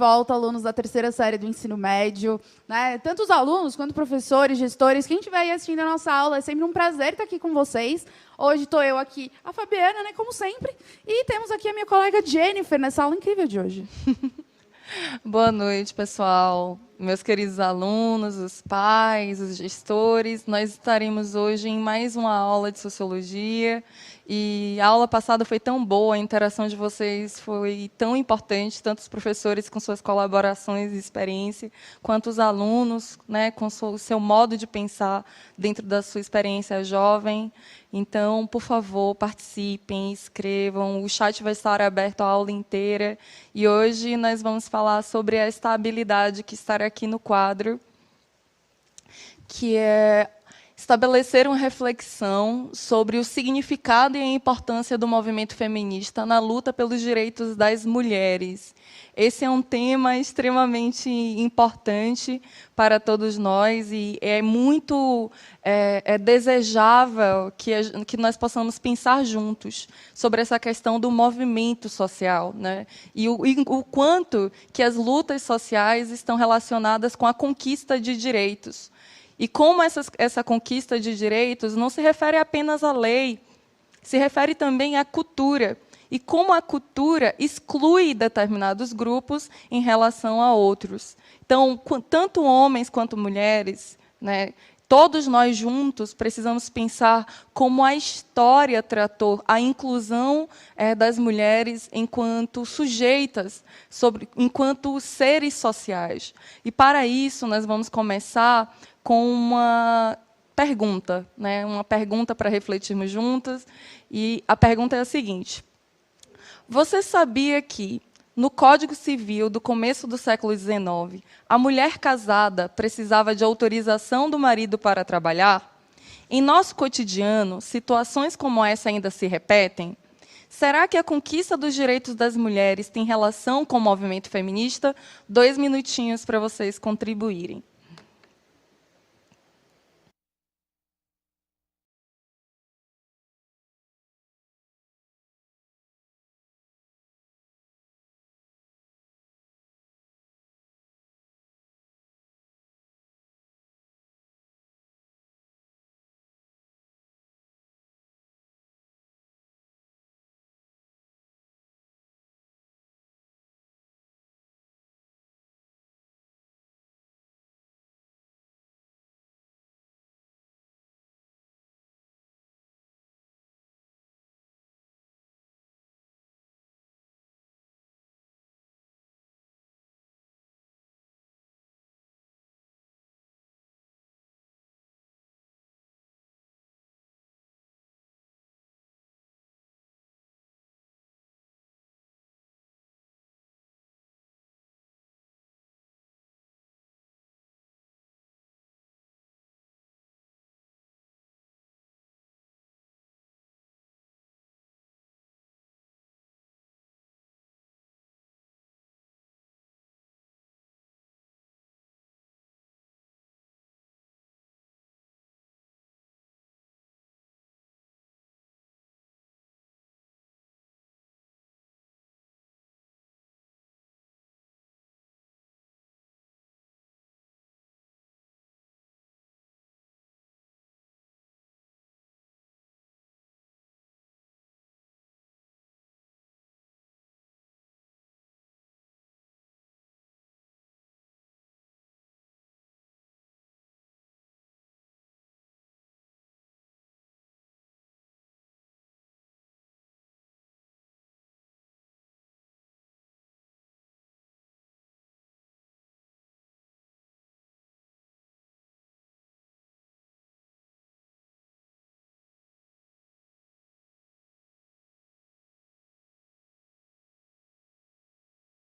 volta, alunos da terceira série do ensino médio, né? Tanto os alunos quanto professores, gestores, quem estiver aí assistindo a nossa aula, é sempre um prazer estar aqui com vocês. Hoje estou eu aqui, a Fabiana, né, como sempre, e temos aqui a minha colega Jennifer nessa aula incrível de hoje. Boa noite, pessoal. Meus queridos alunos, os pais, os gestores. Nós estaremos hoje em mais uma aula de Sociologia. E a aula passada foi tão boa, a interação de vocês foi tão importante, tanto os professores com suas colaborações e experiência, quanto os alunos, né, com o seu modo de pensar dentro da sua experiência jovem. Então, por favor, participem, escrevam. O chat vai estar aberto a aula inteira. E hoje nós vamos falar sobre a estabilidade que está aqui no quadro, que é estabelecer uma reflexão sobre o significado e a importância do movimento feminista na luta pelos direitos das mulheres. Esse é um tema extremamente importante para todos nós e é muito desejável que nós possamos pensar juntos sobre essa questão do movimento social, né? E o quanto que as lutas sociais estão relacionadas com a conquista de direitos. E como essa conquista de direitos não se refere apenas à lei, se refere também à cultura. E como a cultura exclui determinados grupos em relação a outros. Então, tanto homens quanto mulheres, né, todos nós juntos precisamos pensar como a história tratou a inclusão das mulheres enquanto sujeitas, enquanto seres sociais. E, para isso, nós vamos começar com uma pergunta, né? Uma pergunta para refletirmos juntas. E a pergunta é a seguinte: você sabia que, no Código Civil do começo do século XIX, a mulher casada precisava de autorização do marido para trabalhar? Em nosso cotidiano, situações como essa ainda se repetem? Será que a conquista dos direitos das mulheres tem relação com o movimento feminista? 2 minutinhos para vocês contribuírem.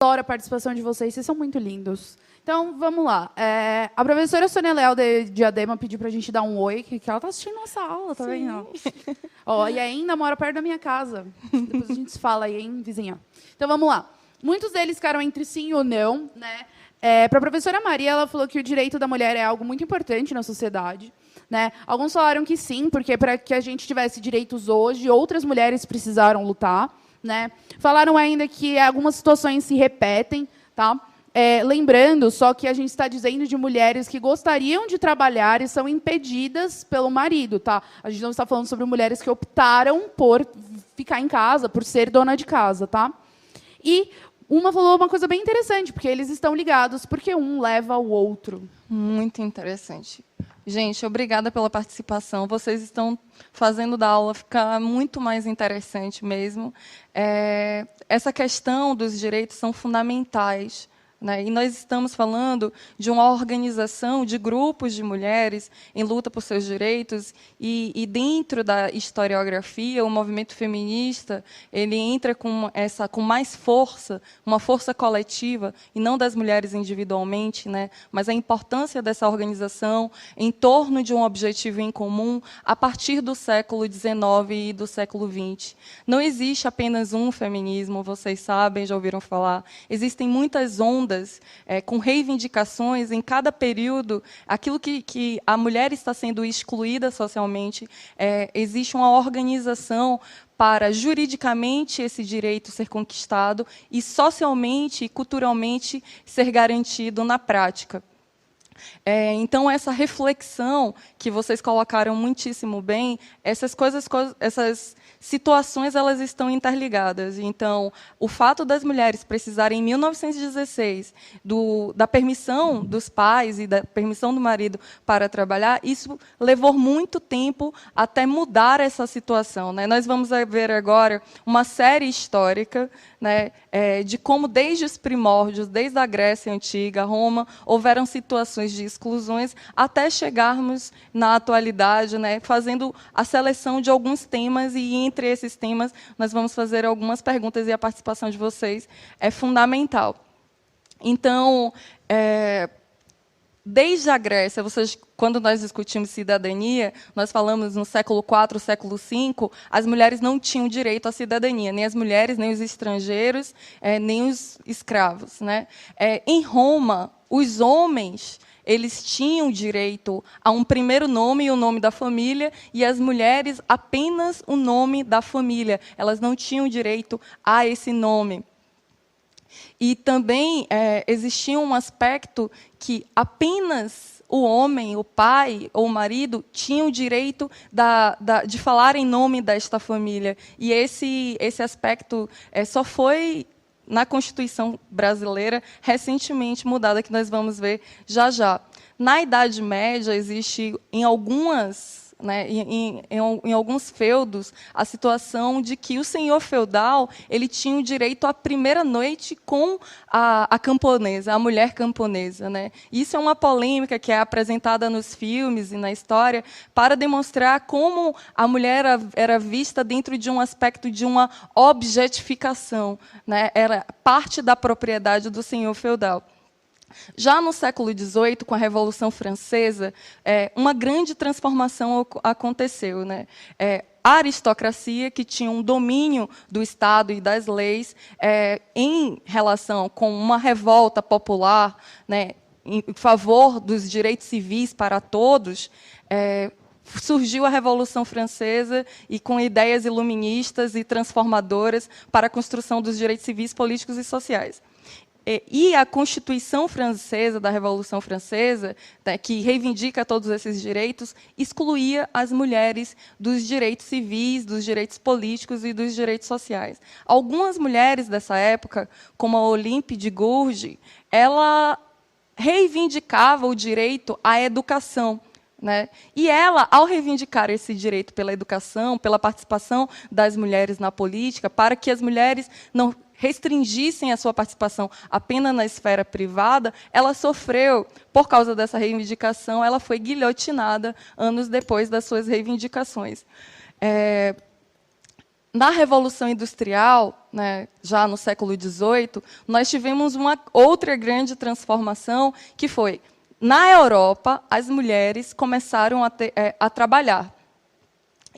Adoro a participação de vocês, vocês são muito lindos. Então, vamos lá. A professora Sônia Leal de Diadema pediu para a gente dar um oi, que ela está assistindo nossa aula, tá vendo? Ó, e ainda mora perto da minha casa. Depois a gente se fala aí, hein, vizinha? Então, vamos lá. Muitos deles ficaram entre sim ou não, né? Para a professora Maria, ela falou que o direito da mulher é algo muito importante na sociedade. Né? Alguns falaram que sim, porque para que a gente tivesse direitos hoje, outras mulheres precisaram lutar. Né? Falaram ainda que algumas situações se repetem, tá? Lembrando só que a gente está dizendo de mulheres que gostariam de trabalhar e são impedidas pelo marido, tá? A gente não está falando sobre mulheres que optaram por ficar em casa, por ser dona de casa, tá? E uma falou uma coisa bem interessante, porque eles estão ligados, porque um leva ao outro. Muito interessante. Gente, obrigada pela participação. Vocês estão fazendo da aula ficar muito mais interessante mesmo. Essa questão dos direitos são fundamentais, né? E nós estamos falando de uma organização de grupos de mulheres em luta por seus direitos, e dentro da historiografia, o movimento feminista ele entra com mais força, uma força coletiva, e não das mulheres individualmente, né? Mas a importância dessa organização em torno de um objetivo em comum a partir do século XIX e do século XX. Não existe apenas um feminismo, vocês sabem, já ouviram falar. Existem muitas ondas com reivindicações em cada período. Aquilo que a mulher está sendo excluída socialmente, existe uma organização para, juridicamente, esse direito ser conquistado e, socialmente e culturalmente, ser garantido na prática. Então, essa reflexão que vocês colocaram muitíssimo bem, essas situações elas estão interligadas. Então, o fato das mulheres precisarem, em 1916, da permissão dos pais e da permissão do marido para trabalhar, isso levou muito tempo até mudar essa situação, né? Nós vamos ver agora uma série histórica, né, de como, desde os primórdios, desde a Grécia Antiga, Roma, houveram situações de exclusões, até chegarmos na atualidade, né, fazendo a seleção de alguns temas, e entre esses temas nós vamos fazer algumas perguntas, e a participação de vocês é fundamental. Então, desde a Grécia, quando nós discutimos cidadania, nós falamos no século IV, século V, as mulheres não tinham direito à cidadania, nem as mulheres, nem os estrangeiros, nem os escravos, né? Em Roma, os homens eles tinham direito a um primeiro nome e o nome da família, e as mulheres apenas o nome da família. Elas não tinham direito a esse nome. E também existia um aspecto que apenas o homem, o pai ou o marido, tinham o direito de falar em nome desta família. E esse aspecto só foi, na Constituição brasileira, recentemente mudada, que nós vamos ver já já. Na Idade Média, existe, em algumas... em alguns feudos, a situação de que o senhor feudal ele tinha o direito à primeira noite com a camponesa, a mulher camponesa, né? Isso é uma polêmica que é apresentada nos filmes e na história para demonstrar como a mulher era vista dentro de um aspecto de uma objetificação, né? Era parte da propriedade do senhor feudal. Já no século XVIII, com a Revolução Francesa, uma grande transformação aconteceu, né? A aristocracia, que tinha um domínio do Estado e das leis, em relação com uma revolta popular, né, em favor dos direitos civis para todos, surgiu a Revolução Francesa, e com ideias iluministas e transformadoras para a construção dos direitos civis, políticos e sociais. E a Constituição Francesa, da Revolução Francesa, né, que reivindica todos esses direitos, excluía as mulheres dos direitos civis, dos direitos políticos e dos direitos sociais. Algumas mulheres dessa época, como a Olympe de Gouges, ela reivindicava o direito à educação, né? E ela, ao reivindicar esse direito pela educação, pela participação das mulheres na política, para que as mulheres não restringissem a sua participação apenas na esfera privada, ela sofreu, por causa dessa reivindicação, ela foi guilhotinada anos depois das suas reivindicações. Na Revolução Industrial, né, já no século XVIII, nós tivemos uma outra grande transformação, que foi, na Europa, as mulheres começaram a trabalhar.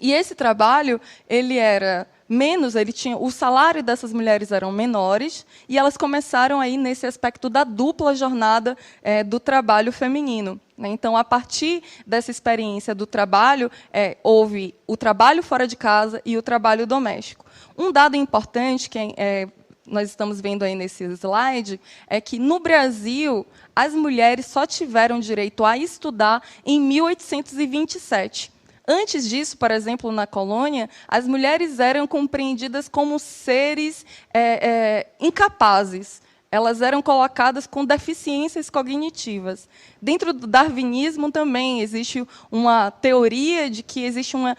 E esse trabalho, ele era menos, o salário dessas mulheres eram menores, e elas começaram aí nesse aspecto da dupla jornada do trabalho feminino, né? Então, a partir dessa experiência do trabalho, houve o trabalho fora de casa e o trabalho doméstico. Um dado importante que nós estamos vendo aí nesse slide, é que, no Brasil, as mulheres só tiveram direito a estudar em 1827. Antes disso, por exemplo, na colônia, as mulheres eram compreendidas como seres incapazes. Elas eram colocadas com deficiências cognitivas. Dentro do darwinismo também existe uma teoria de que existe uma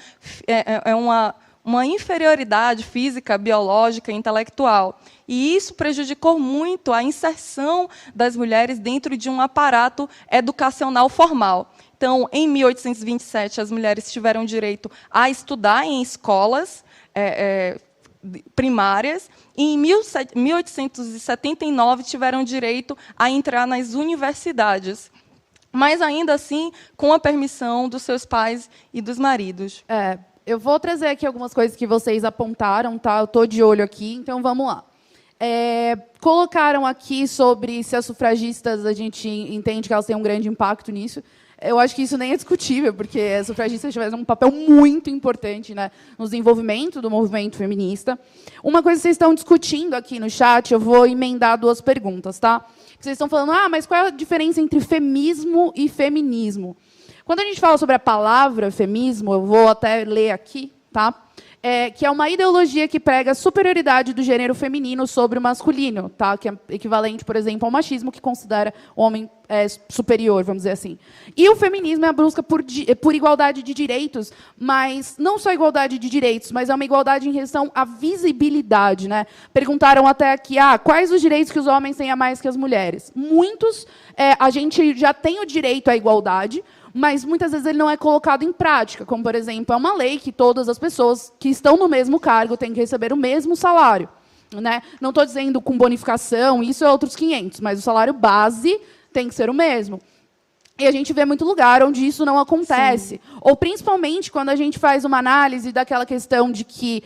inferioridade física, biológica, intelectual. E isso prejudicou muito a inserção das mulheres dentro de um aparato educacional formal. Então, em 1827, as mulheres tiveram direito a estudar em escolas primárias, e em 1879 tiveram direito a entrar nas universidades, mas ainda assim com a permissão dos seus pais e dos maridos. Eu vou trazer aqui algumas coisas que vocês apontaram, tá? Eu estou de olho aqui, então vamos lá. Colocaram aqui sobre se as sufragistas, a gente entende que elas têm um grande impacto nisso. Eu acho que isso nem é discutível, porque as sufragistas tiveram um papel muito importante, né, no desenvolvimento do movimento feminista. Uma coisa que vocês estão discutindo aqui no chat, eu vou emendar duas perguntas, tá? Vocês estão falando, mas qual é a diferença entre femismo e feminismo? Quando a gente fala sobre a palavra feminismo, eu vou até ler aqui, tá? Que é uma ideologia que prega a superioridade do gênero feminino sobre o masculino, tá? Que é equivalente, por exemplo, ao machismo, que considera o homem superior, vamos dizer assim. E o feminismo é a busca por igualdade de direitos, mas não só igualdade de direitos, mas é uma igualdade em relação à visibilidade, né? Perguntaram até aqui, quais os direitos que os homens têm a mais que as mulheres? Muitos, a gente já tem o direito à igualdade, mas muitas vezes ele não é colocado em prática, como, por exemplo, é uma lei que todas as pessoas que estão no mesmo cargo têm que receber o mesmo salário, né? Não estou dizendo com bonificação, isso é outros 500, mas o salário base tem que ser o mesmo. E a gente vê muito lugar onde isso não acontece. Sim. Ou, principalmente, quando a gente faz uma análise daquela questão de que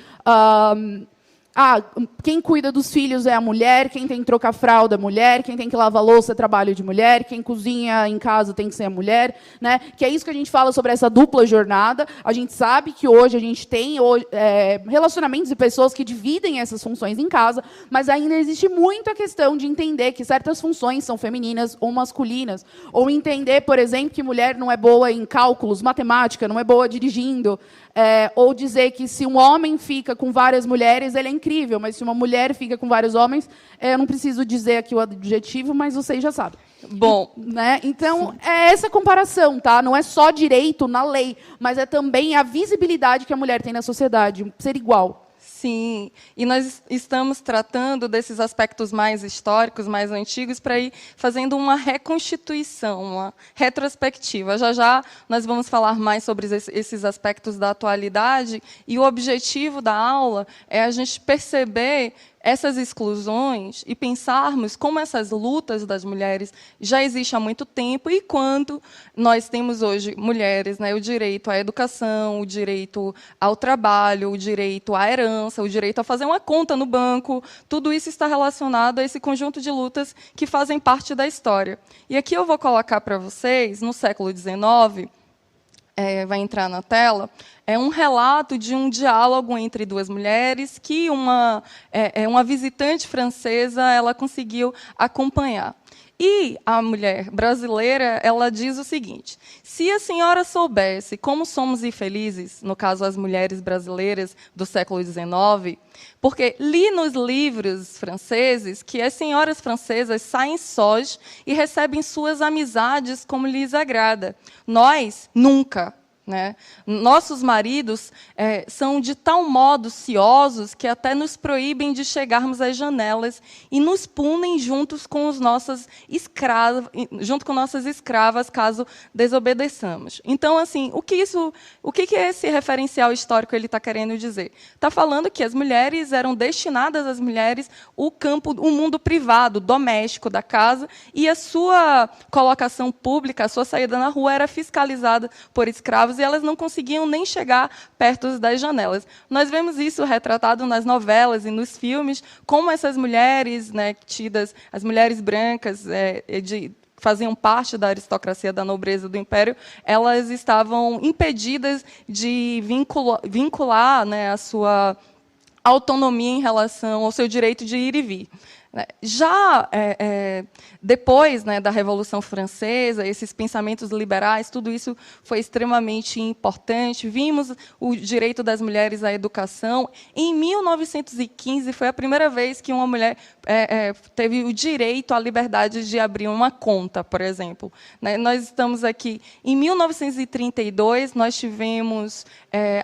quem cuida dos filhos é a mulher, quem tem que trocar fralda é a mulher, quem tem que lavar louça é trabalho de mulher, quem cozinha em casa tem que ser a mulher, né? Que é isso que a gente fala sobre essa dupla jornada. A gente sabe que hoje a gente tem relacionamentos e pessoas que dividem essas funções em casa, mas ainda existe muito a questão de entender que certas funções são femininas ou masculinas, ou entender, por exemplo, que mulher não é boa em cálculos, matemática, não é boa dirigindo, ou dizer que se um homem fica com várias mulheres, ele é incrível, mas se uma mulher fica com vários homens, eu não preciso dizer aqui o adjetivo, mas vocês já sabem. Bom, né? Então, é essa comparação, tá? Não é só direito na lei, mas é também a visibilidade que a mulher tem na sociedade, ser igual. Sim, e nós estamos tratando desses aspectos mais históricos, mais antigos, para ir fazendo uma reconstituição, uma retrospectiva. Já já nós vamos falar mais sobre esses aspectos da atualidade, e o objetivo da aula é a gente perceber essas exclusões e pensarmos como essas lutas das mulheres já existem há muito tempo e quanto nós temos hoje mulheres, né, o direito à educação, o direito ao trabalho, o direito à herança, o direito a fazer uma conta no banco, tudo isso está relacionado a esse conjunto de lutas que fazem parte da história. E aqui eu vou colocar para vocês, no século XIX, vai entrar na tela, é um relato de um diálogo entre duas mulheres que uma visitante francesa ela conseguiu acompanhar. E a mulher brasileira ela diz o seguinte: se a senhora soubesse como somos infelizes, no caso as mulheres brasileiras do século XIX, porque li nos livros franceses que as senhoras francesas saem sós e recebem suas amizades como lhes agrada. Nós, nunca. Né? Nossos maridos são de tal modo ciosos que até nos proíbem de chegarmos às janelas e nos punem junto com nossas escravas caso desobedeçamos. Então, assim, o que esse referencial histórico ele está querendo dizer? Está falando que as mulheres eram destinadas às mulheres o mundo privado, doméstico da casa, e a sua colocação pública, a sua saída na rua era fiscalizada por escravos, e elas não conseguiam nem chegar perto das janelas. Nós vemos isso retratado nas novelas e nos filmes, como essas mulheres, né, tidas, as mulheres brancas, faziam parte da aristocracia, da nobreza do Império, elas estavam impedidas de vincular, né, autonomia em relação ao seu direito de ir e vir. Já depois, né, da Revolução Francesa, esses pensamentos liberais, tudo isso foi extremamente importante. Vimos o direito das mulheres à educação. Em 1915, foi a primeira vez que uma mulher teve o direito à liberdade de abrir uma conta, por exemplo. Nós estamos aqui. Em 1932, nós tivemos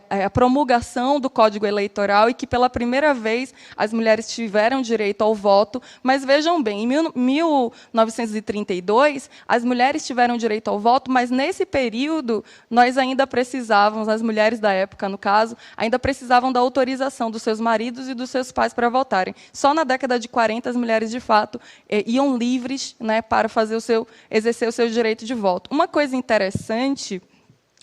a promulgação do Código Eleitoral e que, pela primeira vez, as mulheres tiveram direito ao voto. Mas vejam bem, em 1932, as mulheres tiveram direito ao voto, mas nesse período nós ainda precisávamos, as mulheres da época, no caso, ainda precisavam da autorização dos seus maridos e dos seus pais para votarem. Só na década de 40 as mulheres, de fato, iam livres, né, para exercer o seu direito de voto. Uma coisa interessante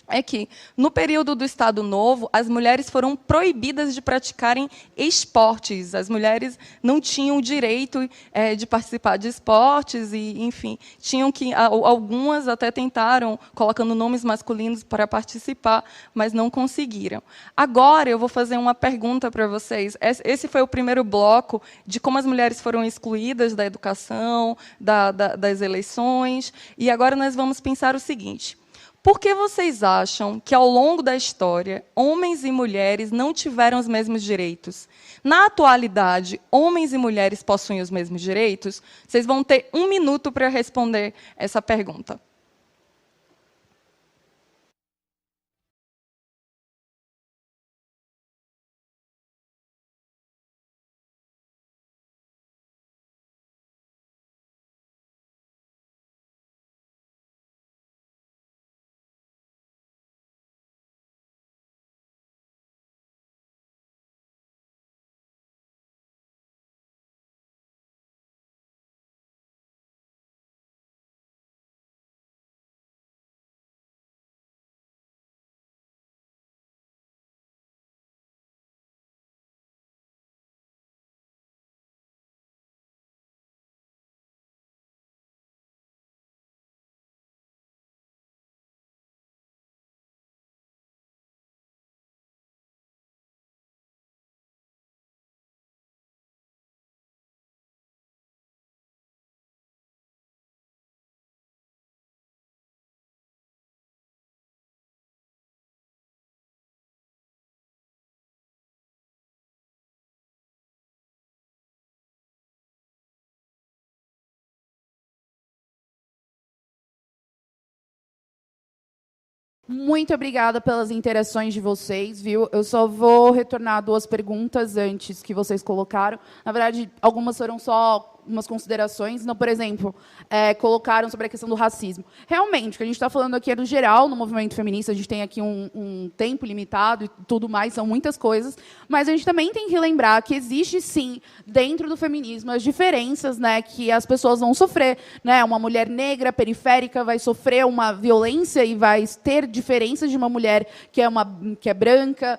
é que, no período do Estado Novo, as mulheres foram proibidas de praticarem esportes. As mulheres não tinham o direito de participar de esportes e, enfim, tinham que algumas até tentaram, colocando nomes masculinos para participar, mas não conseguiram. Agora eu vou fazer uma pergunta para vocês. Esse foi o primeiro bloco de como as mulheres foram excluídas da educação, das eleições, e agora nós vamos pensar o seguinte: por que vocês acham que, ao longo da história, homens e mulheres não tiveram os mesmos direitos? Na atualidade, homens e mulheres possuem os mesmos direitos? Vocês vão ter 1 minuto para responder essa pergunta. Muito obrigada pelas interações de vocês, viu? Eu só vou retornar 2 perguntas antes que vocês colocaram. Na verdade, algumas foram só umas considerações. Não, por exemplo, colocaram sobre a questão do racismo. Realmente, o que a gente está falando aqui é do geral no movimento feminista. A gente tem aqui um tempo limitado e tudo mais, são muitas coisas. Mas a gente também tem que lembrar que existe, sim, dentro do feminismo, as diferenças, né, que as pessoas vão sofrer. Né? Uma mulher negra, periférica, vai sofrer uma violência e vai ter diferenças de uma mulher que é branca,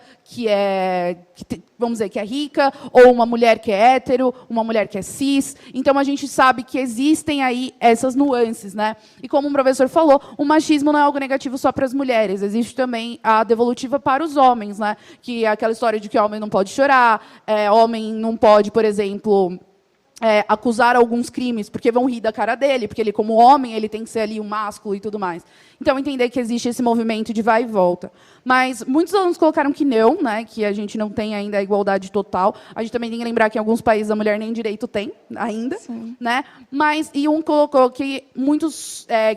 vamos dizer, que é rica, ou uma mulher que é hétero, uma mulher que é cis. Então, a gente sabe que existem aí essas nuances. Né? E como o professor falou, o machismo não é algo negativo só para as mulheres. Existe também a devolutiva para os homens, né? Que é aquela história de que homem não pode chorar, homem não pode, por exemplo, acusar alguns crimes, porque vão rir da cara dele, porque ele, como homem, ele tem que ser ali um másculo e tudo mais. Então, entender que existe esse movimento de vai e volta. Mas muitos alunos colocaram que não, né, que a gente não tem ainda a igualdade total. A gente também tem que lembrar que em alguns países a mulher nem direito tem ainda. Né? E um colocou que,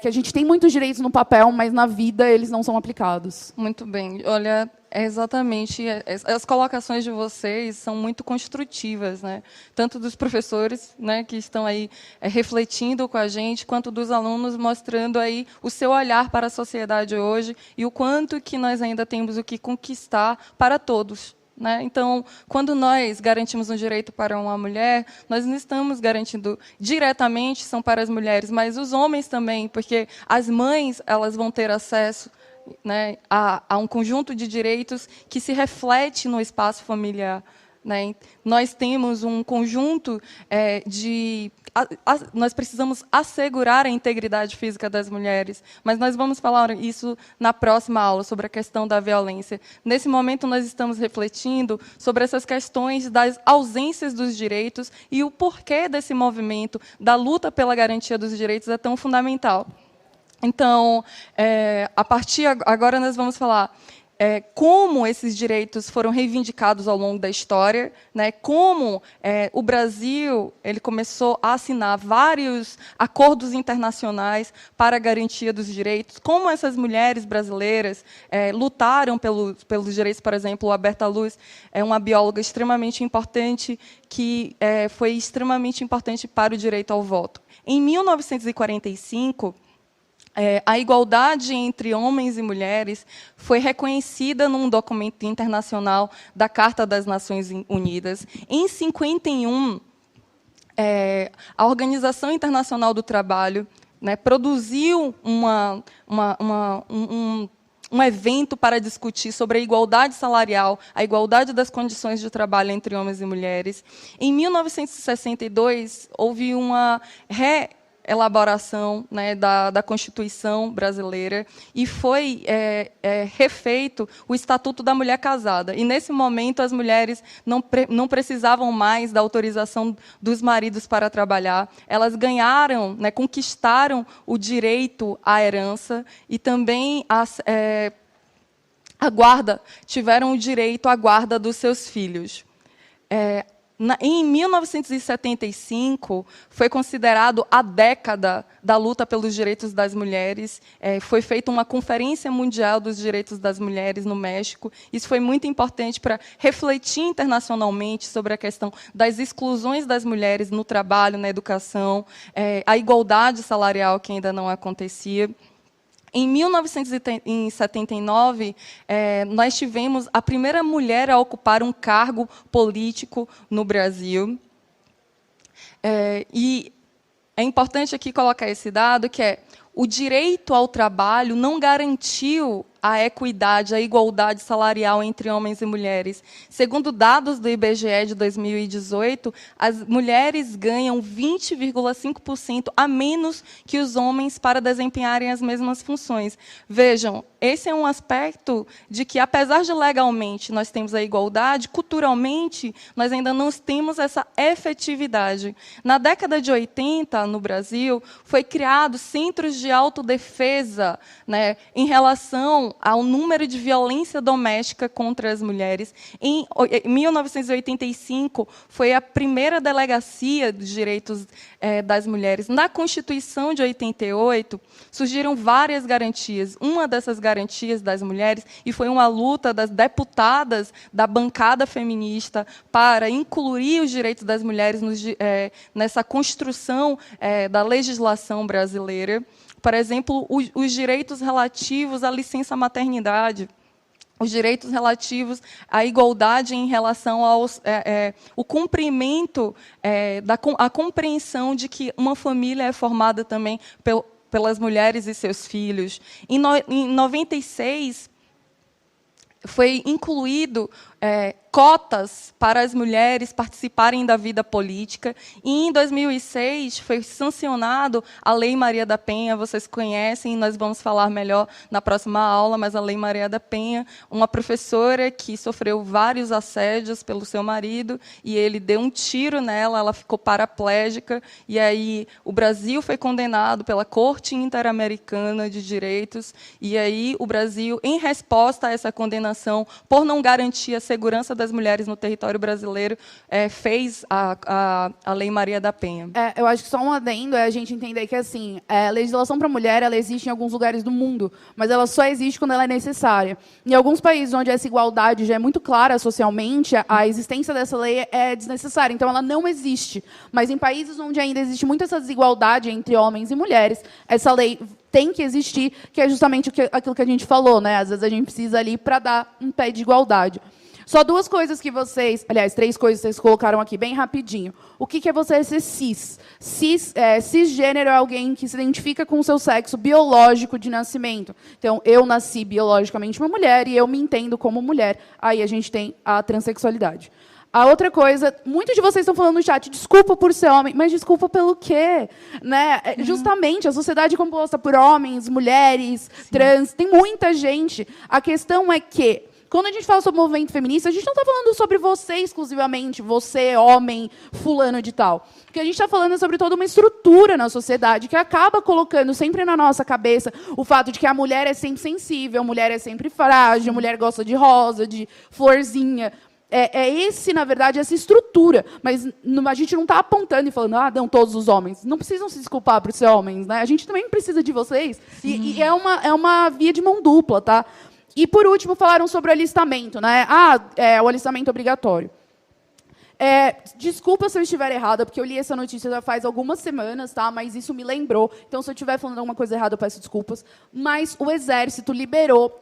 que a gente tem muitos direitos no papel, mas na vida eles não são aplicados. Muito bem. Olha, exatamente. As colocações de vocês são muito construtivas, né? Tanto dos professores, né, que estão aí refletindo com a gente, quanto dos alunos mostrando aí o seu olhar para a sociedade hoje e o quanto que nós ainda temos o que conquistar para todos. Né? Então, quando nós garantimos um direito para uma mulher, nós não estamos garantindo diretamente, são para as mulheres, mas os homens também, porque as mães elas vão ter acesso, né, a um conjunto de direitos que se reflete no espaço familiar. Né? Nós temos um conjunto de nós precisamos assegurar a integridade física das mulheres, mas nós vamos falar isso na próxima aula, sobre a questão da violência. Nesse momento, nós estamos refletindo sobre essas questões das ausências dos direitos e o porquê desse movimento, da luta pela garantia dos direitos, é tão fundamental. Então, a partir agora nós vamos falar como esses direitos foram reivindicados ao longo da história, né, como o Brasil ele começou a assinar vários acordos internacionais para a garantia dos direitos, como essas mulheres brasileiras lutaram pelos direitos. Por exemplo, a Berta Luz é uma bióloga extremamente importante, que foi extremamente importante para o direito ao voto. Em 1945, a igualdade entre homens e mulheres foi reconhecida num documento internacional da Carta das Nações Unidas. Em 1951, a Organização Internacional do Trabalho, né, produziu um evento para discutir sobre a igualdade salarial, a igualdade das condições de trabalho entre homens e mulheres. Em 1962, houve uma elaboração, né, da Constituição brasileira, e foi refeito o Estatuto da Mulher Casada. E, nesse momento, as mulheres não precisavam mais da autorização dos maridos para trabalhar. Elas ganharam, né, conquistaram o direito à herança e também a guarda, tiveram o direito à guarda dos seus filhos. Em 1975, foi considerado a década da luta pelos direitos das mulheres. Foi feita uma Conferência Mundial dos Direitos das Mulheres no México. Isso foi muito importante para refletir internacionalmente sobre a questão das exclusões das mulheres no trabalho, na educação, a igualdade salarial, que ainda não acontecia. Em 1979, nós tivemos a primeira mulher a ocupar um cargo político no Brasil. E é importante aqui colocar esse dado, que o direito ao trabalho não garantiu a equidade, a igualdade salarial entre homens e mulheres. Segundo dados do IBGE de 2018, as mulheres ganham 20,5% a menos que os homens para desempenharem as mesmas funções. Vejam, esse é um aspecto de que, apesar de legalmente nós temos a igualdade, culturalmente nós ainda não temos essa efetividade. Na década de 80, no Brasil, foi criado centros de autodefesa, né, em relação ao número de violência doméstica contra as mulheres. Em 1985, foi a primeira delegacia dos direitos das mulheres. Na Constituição de 88, surgiram várias garantias. Uma dessas garantias das mulheres, e foi uma luta das deputadas da bancada feminista para incluir os direitos das mulheres nessa construção da legislação brasileira. Por exemplo, os direitos relativos à licença maternidade, os direitos relativos à igualdade em relação ao cumprimento, a compreensão de que uma família é formada também pelas mulheres e seus filhos. Em 96, foi incluído cotas para as mulheres participarem da vida política. E, em 2006, foi sancionado a Lei Maria da Penha. Vocês conhecem, nós vamos falar melhor na próxima aula, mas a Lei Maria da Penha, uma professora que sofreu vários assédios pelo seu marido, e ele deu um tiro nela, ela ficou paraplégica, e aí o Brasil foi condenado pela Corte Interamericana de Direitos, e aí o Brasil, em resposta a essa condenação, por não garantir a segurança das mulheres no território brasileiro, fez a Lei Maria da Penha. Eu acho que só um adendo é a gente entender que assim, a legislação para a mulher ela existe em alguns lugares do mundo, mas ela só existe quando ela é necessária. Em alguns países onde essa igualdade já é muito clara socialmente, a existência dessa lei é desnecessária, então ela não existe. Mas em países onde ainda existe muita essa desigualdade entre homens e mulheres, essa lei tem que existir, que é justamente aquilo que a gente falou, né? Às vezes a gente precisa ali para dar um pé de igualdade. Só duas coisas que vocês... Aliás, três coisas que vocês colocaram aqui, bem rapidinho. O que é você ser cis? Cisgênero é alguém que se identifica com o seu sexo biológico de nascimento. Então, eu nasci biologicamente uma mulher e eu me entendo como mulher. Aí a gente tem a transexualidade. A outra coisa, muitos de vocês estão falando no chat, desculpa por ser homem, mas desculpa pelo quê? Né? Justamente, a sociedade é composta por homens, mulheres, trans, tem muita gente. A questão é que, quando a gente fala sobre o movimento feminista, a gente não está falando sobre você exclusivamente, você, homem, fulano de tal. O que a gente está falando é sobre toda uma estrutura na sociedade que acaba colocando sempre na nossa cabeça o fato de que a mulher é sempre sensível, a mulher é sempre frágil, a mulher gosta de rosa, de florzinha. Na verdade, essa estrutura. Mas a gente não está apontando e falando, não, todos os homens. Não precisam se desculpar por ser homens, né? A gente também precisa de vocês. E é uma via de mão dupla, tá? E, por último, falaram sobre o alistamento, né? O alistamento obrigatório. Desculpa se eu estiver errada, porque eu li essa notícia já faz algumas semanas, tá? Mas isso me lembrou. Então, se eu estiver falando alguma coisa errada, eu peço desculpas. Mas o Exército liberou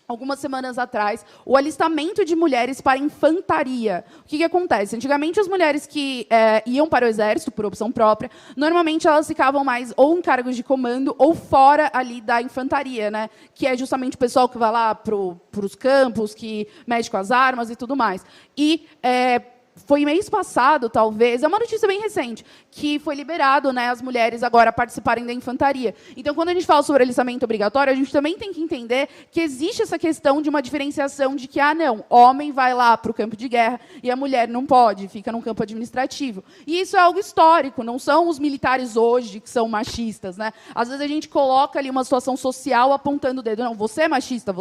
algumas semanas atrás, o alistamento de mulheres para a infantaria. O que acontece? Antigamente, as mulheres que iam para o Exército, por opção própria, normalmente elas ficavam mais ou em cargos de comando ou fora ali da infantaria, né? Que é justamente o pessoal que vai lá para os campos, que mexe com as armas e tudo mais. Foi mês passado, talvez, é uma notícia bem recente, que foi liberado, né, as mulheres agora participarem da infantaria. Então, quando a gente fala sobre alistamento obrigatório, a gente também tem que entender que existe essa questão de uma diferenciação de que, não, homem vai lá para o campo de guerra e a mulher não pode, fica no campo administrativo. E isso é algo histórico, não são os militares hoje que são machistas, né? Às vezes a gente coloca ali uma situação social apontando o dedo, não, você é machista,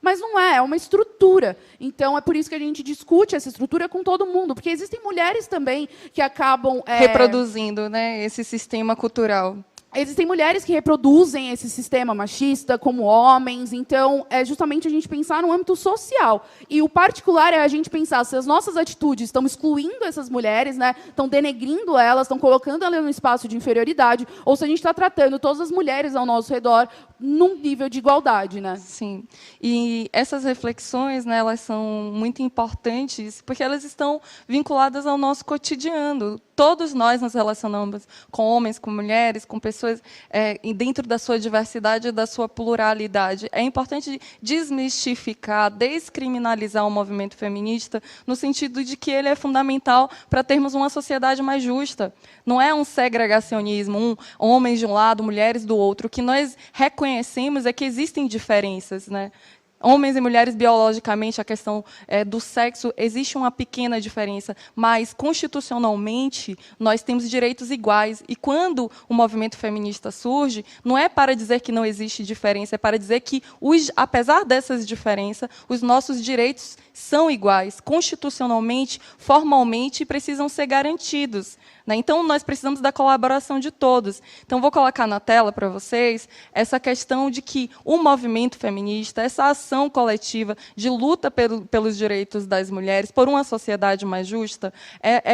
mas não é uma estrutura. Então, é por isso que a gente discute essa estrutura com todo mundo, porque existem mulheres também que acabam reproduzindo, né, esse sistema cultural. Existem mulheres que reproduzem esse sistema machista como homens, então é justamente a gente pensar no âmbito social. E o particular é a gente pensar se as nossas atitudes estão excluindo essas mulheres, né, estão denegrindo elas, estão colocando elas num espaço de inferioridade, ou se a gente está tratando todas as mulheres ao nosso redor num nível de igualdade, né? Sim. E essas reflexões, né, elas são muito importantes porque elas estão vinculadas ao nosso cotidiano. Todos nós nos relacionamos com homens, com mulheres, com pessoas dentro da sua diversidade e da sua pluralidade. É importante desmistificar, descriminalizar o movimento feminista no sentido de que ele é fundamental para termos uma sociedade mais justa. Não é um segregacionismo, homens de um lado, mulheres do outro. O que nós reconhecemos é que existem diferenças, né? Homens e mulheres, biologicamente, a questão do sexo, existe uma pequena diferença, mas, constitucionalmente, nós temos direitos iguais. E, quando o movimento feminista surge, não é para dizer que não existe diferença, é para dizer que, apesar dessas diferenças, os nossos direitos são iguais, constitucionalmente, formalmente, precisam ser garantidos. Então, nós precisamos da colaboração de todos. Então, vou colocar na tela para vocês essa questão de que o movimento feminista, essa ação coletiva de luta pelos direitos das mulheres, por uma sociedade mais justa,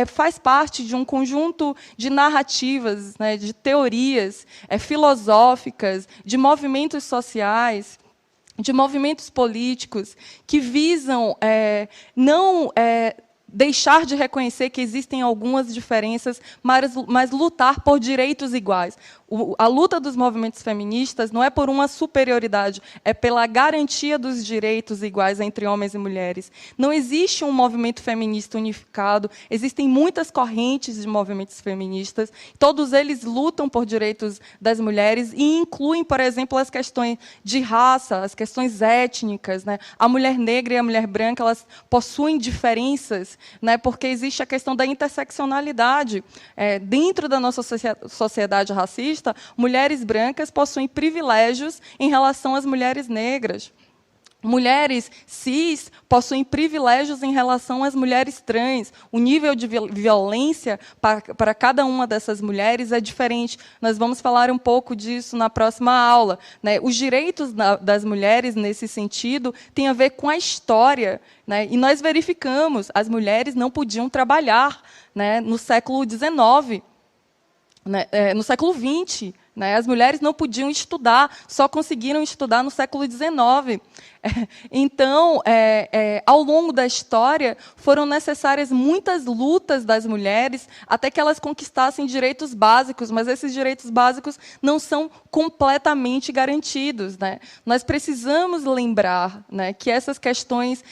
faz parte de um conjunto de narrativas, né, de teorias filosóficas, de movimentos sociais, de movimentos políticos que visam não deixar de reconhecer que existem algumas diferenças, mas lutar por direitos iguais. A luta dos movimentos feministas não é por uma superioridade, é pela garantia dos direitos iguais entre homens e mulheres. Não existe um movimento feminista unificado, existem muitas correntes de movimentos feministas, todos eles lutam por direitos das mulheres e incluem, por exemplo, as questões de raça, as questões étnicas, né? A mulher negra e a mulher branca, elas possuem diferenças, né? Porque existe a questão da interseccionalidade. Dentro da nossa sociedade racista, mulheres brancas possuem privilégios em relação às mulheres negras. Mulheres cis possuem privilégios em relação às mulheres trans. O nível de violência para cada uma dessas mulheres é diferente. Nós vamos falar um pouco disso na próxima aula, né? Os direitos das mulheres, nesse sentido, têm a ver com a história, né? E nós verificamos, as mulheres não podiam trabalhar, né, no século XIX. No século XX, né, as mulheres não podiam estudar, só conseguiram estudar no século XIX. Então, ao longo da história, foram necessárias muitas lutas das mulheres até que elas conquistassem direitos básicos, mas esses direitos básicos não são completamente garantidos, né? Nós precisamos lembrar, né, que essas questões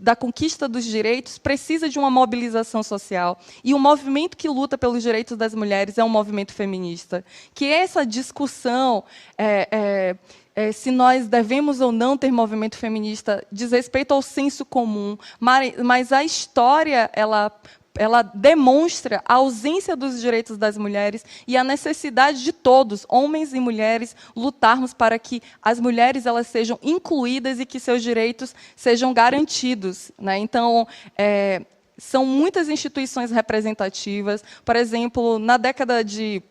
da conquista dos direitos precisa de uma mobilização social. E o movimento que luta pelos direitos das mulheres é um movimento feminista. Que essa discussão se nós devemos ou não ter movimento feminista diz respeito ao senso comum, mas a história ela demonstra a ausência dos direitos das mulheres e a necessidade de todos, homens e mulheres, lutarmos para que as mulheres elas sejam incluídas e que seus direitos sejam garantidos, né? Então, são muitas instituições representativas. Por exemplo, na década de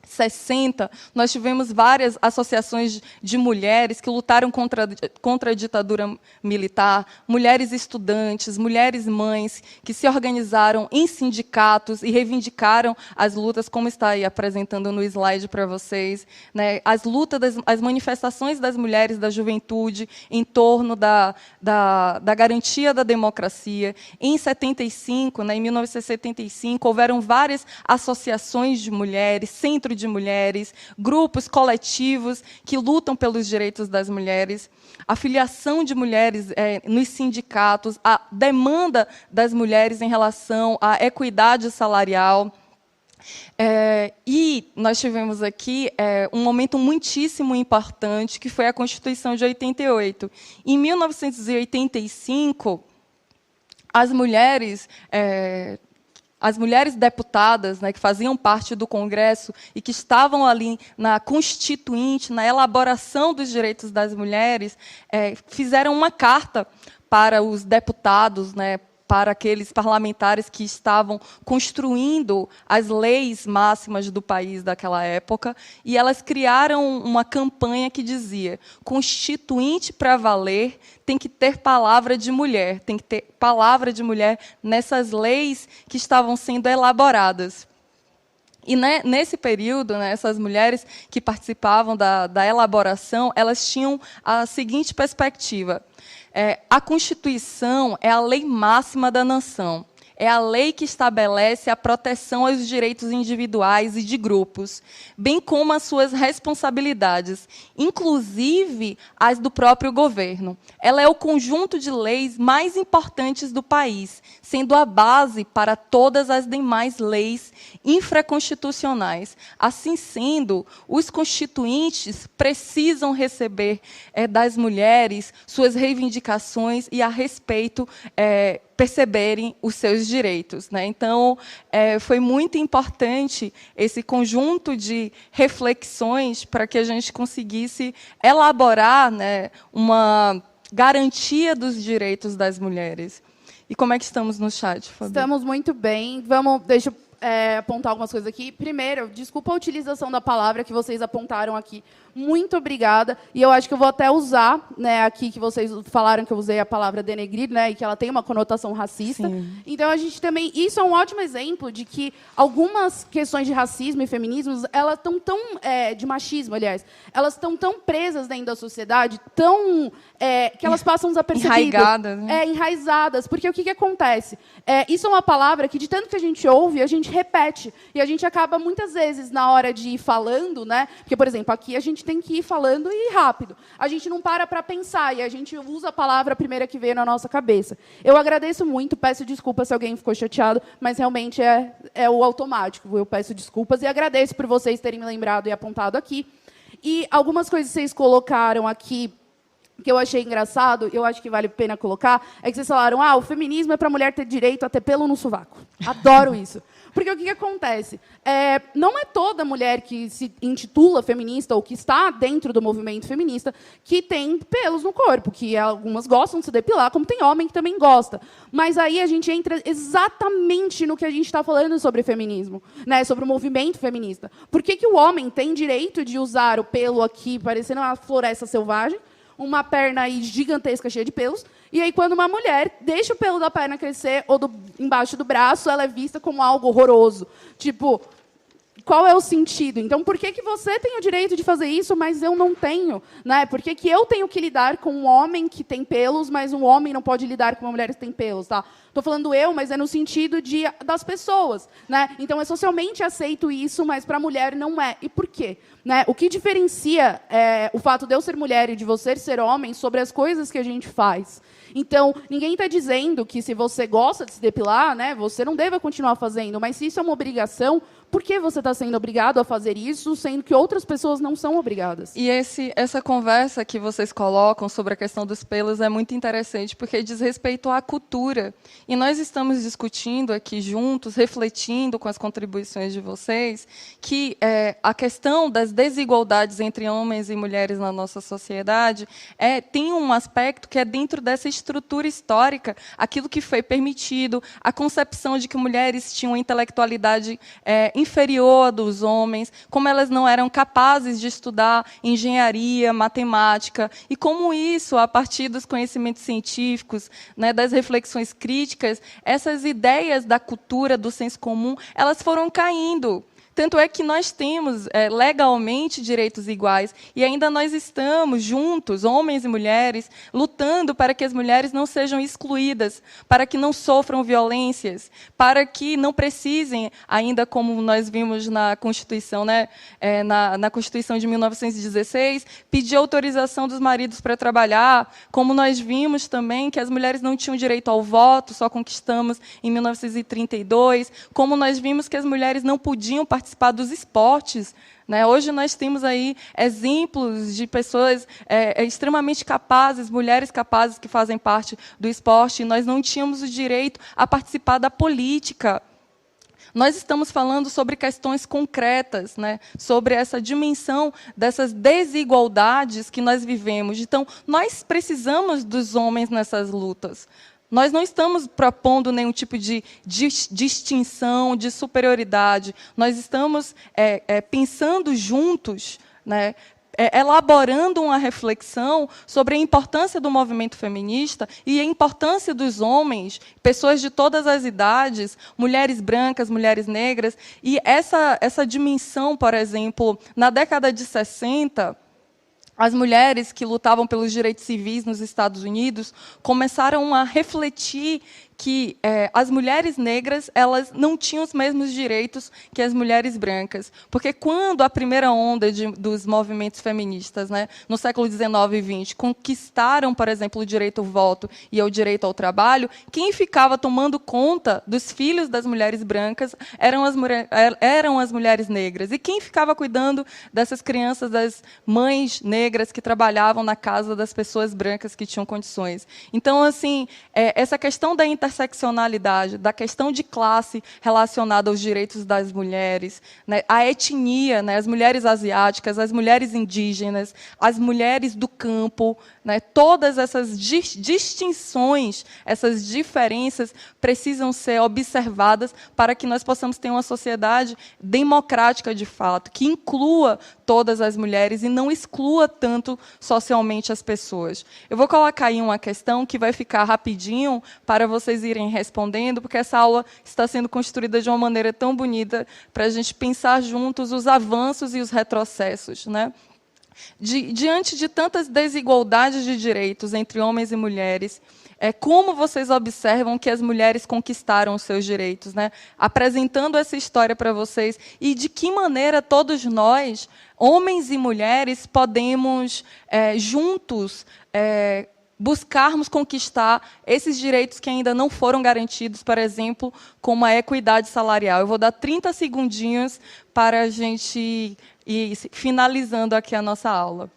60, nós tivemos várias associações de mulheres que lutaram contra a ditadura militar, mulheres estudantes, mulheres mães, que se organizaram em sindicatos e reivindicaram as lutas, como está aí apresentando no slide para vocês, né? As lutas, as manifestações das mulheres da juventude em torno da garantia da democracia. Em 75, né, em 1975, houveram várias associações de mulheres, centros de mulheres, grupos coletivos que lutam pelos direitos das mulheres, a filiação de mulheres nos sindicatos, a demanda das mulheres em relação à equidade salarial. E nós tivemos aqui um momento muitíssimo importante, que foi a Constituição de 88. Em 1985, as mulheres deputadas, né, que faziam parte do Congresso e que estavam ali na Constituinte, na elaboração dos direitos das mulheres, fizeram uma carta para os deputados, né, para aqueles parlamentares que estavam construindo as leis máximas do país daquela época, e elas criaram uma campanha que dizia: Constituinte para valer, tem que ter palavra de mulher, tem que ter palavra de mulher nessas leis que estavam sendo elaboradas. E nesse período, né, essas mulheres que participavam da elaboração, elas tinham a seguinte perspectiva: a Constituição é a lei máxima da nação. É a lei que estabelece a proteção aos direitos individuais e de grupos, bem como as suas responsabilidades, inclusive as do próprio governo. Ela é o conjunto de leis mais importantes do país, sendo a base para todas as demais leis infraconstitucionais. Assim sendo, os constituintes precisam receber das mulheres suas reivindicações e, a respeito, perceberem os seus direitos, né? Então, foi muito importante esse conjunto de reflexões para que a gente conseguisse elaborar, né, uma garantia dos direitos das mulheres. E como é que estamos no chat, Fabi? Estamos muito bem. Deixa eu apontar algumas coisas aqui. Primeiro, desculpa a utilização da palavra que vocês apontaram aqui. Muito obrigada. E eu acho que eu vou até usar, né, aqui que vocês falaram que eu usei a palavra denegrir, né, e que ela tem uma conotação racista. Sim. Então, a gente também... Isso é um ótimo exemplo de que algumas questões de racismo e feminismo, elas estão tão... de machismo, aliás. Elas estão tão presas dentro da sociedade, que elas passam desapercebidas. Enraizadas, né? Enraizadas. Porque o que acontece? Isso é uma palavra que, de tanto que a gente ouve, a gente repete. E a gente acaba, muitas vezes, na hora de ir falando, né? Porque, por exemplo, aqui a gente tem que ir falando e ir rápido. A gente não para pensar e a gente usa a palavra primeira que veio na nossa cabeça. Eu agradeço muito, peço desculpas se alguém ficou chateado, mas realmente é o automático. Eu peço desculpas e agradeço por vocês terem me lembrado e apontado aqui. E algumas coisas que vocês colocaram aqui que eu achei engraçado, eu acho que vale a pena colocar, é que vocês falaram: o feminismo é para a mulher ter direito a ter pelo no sovaco. Adoro isso. Porque o que acontece? Não é toda mulher que se intitula feminista ou que está dentro do movimento feminista que tem pelos no corpo, que algumas gostam de se depilar, como tem homem que também gosta. Mas aí a gente entra exatamente no que a gente está falando sobre feminismo, né? Sobre o movimento feminista. Por que o homem tem direito de usar o pelo aqui, parecendo uma floresta selvagem, uma perna aí gigantesca, cheia de pelos, e aí, quando uma mulher deixa o pelo da perna crescer ou embaixo do braço, ela é vista como algo horroroso. Tipo, qual é o sentido? Então, por que você tem o direito de fazer isso, mas eu não tenho? Né? Por que eu tenho que lidar com um homem que tem pelos, mas um homem não pode lidar com uma mulher que tem pelos? Tá? Estou falando eu, mas é no sentido das pessoas. Né? Então, é socialmente aceito isso, mas para a mulher não é. E por quê? Né? O que diferencia o fato de eu ser mulher e de você ser homem sobre as coisas que a gente faz? Então, ninguém está dizendo que se você gosta de se depilar, né, você não deva continuar fazendo, mas se isso é uma obrigação, por que você está sendo obrigado a fazer isso, sendo que outras pessoas não são obrigadas? E essa conversa que vocês colocam sobre a questão dos pelos é muito interessante, porque diz respeito à cultura. E nós estamos discutindo aqui juntos, refletindo com as contribuições de vocês, que a questão das desigualdades entre homens e mulheres na nossa sociedade tem um aspecto que é dentro dessa estrutura histórica, aquilo que foi permitido, a concepção de que mulheres tinham intelectualidade inferior à dos homens, como elas não eram capazes de estudar engenharia, matemática, e como isso, a partir dos conhecimentos científicos, né, das reflexões críticas, essas ideias da cultura, do senso comum, elas foram caindo. Tanto é que nós temos legalmente direitos iguais e ainda nós estamos juntos, homens e mulheres, lutando para que as mulheres não sejam excluídas, para que não sofram violências, para que não precisem, ainda como nós vimos na Constituição, né, na Constituição de 1916, pedir autorização dos maridos para trabalhar, como nós vimos também que as mulheres não tinham direito ao voto, só conquistamos em 1932, como nós vimos que as mulheres não podiam participar dos esportes. Né? Hoje nós temos aí exemplos de pessoas extremamente capazes, mulheres capazes que fazem parte do esporte, e nós não tínhamos o direito a participar da política. Nós estamos falando sobre questões concretas, né? Sobre essa dimensão dessas desigualdades que nós vivemos. Então, nós precisamos dos homens nessas lutas. Nós não estamos propondo nenhum tipo de distinção, de superioridade. Nós estamos pensando juntos, né, elaborando uma reflexão sobre a importância do movimento feminista e a importância dos homens, pessoas de todas as idades, mulheres brancas, mulheres negras. E essa dimensão, por exemplo, na década de 60, as mulheres que lutavam pelos direitos civis nos Estados Unidos começaram a refletir que as mulheres negras elas não tinham os mesmos direitos que as mulheres brancas. Porque quando a primeira onda dos movimentos feministas, né, no século XIX e XX, conquistaram, por exemplo, o direito ao voto e o direito ao trabalho, quem ficava tomando conta dos filhos das mulheres brancas eram as mulheres negras. E quem ficava cuidando dessas crianças, das mães negras que trabalhavam na casa das pessoas brancas que tinham condições. Então, assim, essa questão da interseccionalidade, da questão de classe relacionada aos direitos das mulheres, né, a etnia, né, as mulheres asiáticas, as mulheres indígenas, as mulheres do campo, né, todas essas distinções, essas diferenças precisam ser observadas para que nós possamos ter uma sociedade democrática de fato, que inclua todas as mulheres e não exclua tanto socialmente as pessoas. Eu vou colocar aí uma questão que vai ficar rapidinho para vocês irem respondendo, porque essa aula está sendo construída de uma maneira tão bonita para a gente pensar juntos os avanços e os retrocessos, né? Diante de tantas desigualdades de direitos entre homens e mulheres, como vocês observam que as mulheres conquistaram os seus direitos, né? Apresentando essa história para vocês, e de que maneira todos nós, homens e mulheres, podemos, juntos, buscarmos conquistar esses direitos que ainda não foram garantidos, por exemplo, como a equidade salarial. Eu vou dar 30 segundinhos para a gente ir finalizando aqui a nossa aula.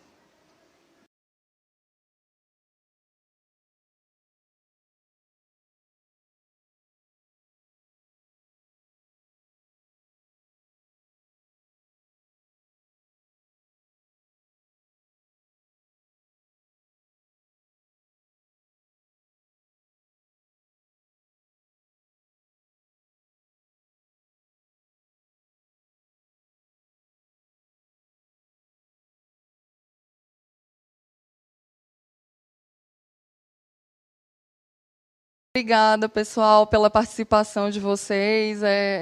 Obrigada, pessoal, pela participação de vocês.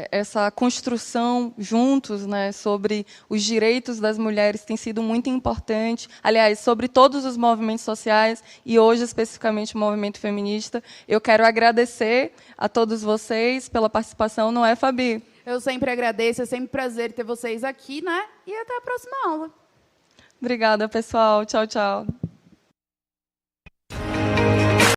Essa construção juntos, né, sobre os direitos das mulheres tem sido muito importante. Aliás, sobre todos os movimentos sociais e hoje, especificamente, o movimento feminista. Eu quero agradecer a todos vocês pela participação, não é, Fabi? Eu sempre agradeço, é sempre um prazer ter vocês aqui, né? E até a próxima aula. Obrigada, pessoal. Tchau, tchau.